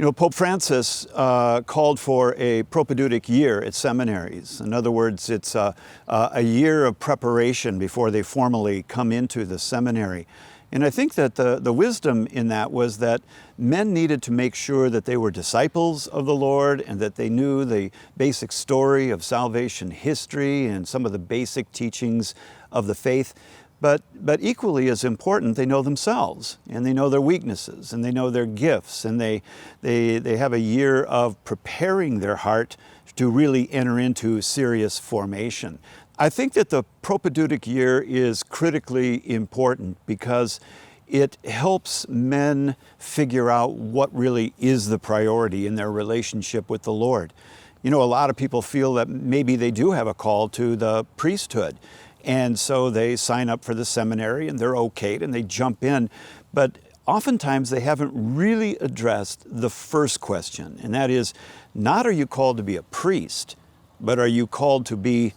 You know, Pope Francis called for a Propaedeutic year at seminaries. In other words, it's a year of preparation before they formally come into the seminary. And I think that the wisdom in that was that men needed to make sure that they were disciples of the Lord and that they knew the basic story of salvation history and some of the basic teachings of the faith. But equally as important, they know themselves, and they know their weaknesses, and they know their gifts, and they have a year of preparing their heart to really enter into serious formation. I think that the Propaedeutic year is critically important because it helps men figure out what really is the priority in their relationship with the Lord. You know, a lot of people feel that maybe they do have a call to the priesthood. And so they sign up for the seminary and they're okayed and they jump in. But oftentimes they haven't really addressed the first question. And that is, not are you called to be a priest, but are you called to be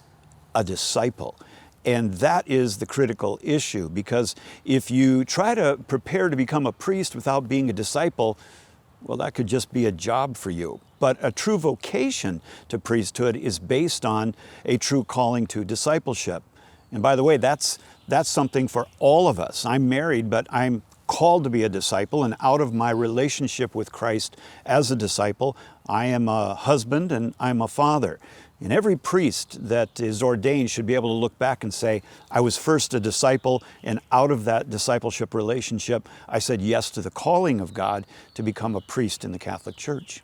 a disciple? And that is the critical issue, because if you try to prepare to become a priest without being a disciple, well, that could just be a job for you. But a true vocation to priesthood is based on a true calling to discipleship. And by the way, that's something for all of us. I'm married, but I'm called to be a disciple, and out of my relationship with Christ as a disciple, I am a husband and I'm a father. And every priest that is ordained should be able to look back and say, I was first a disciple, and out of that discipleship relationship, I said yes to the calling of God to become a priest in the Catholic Church.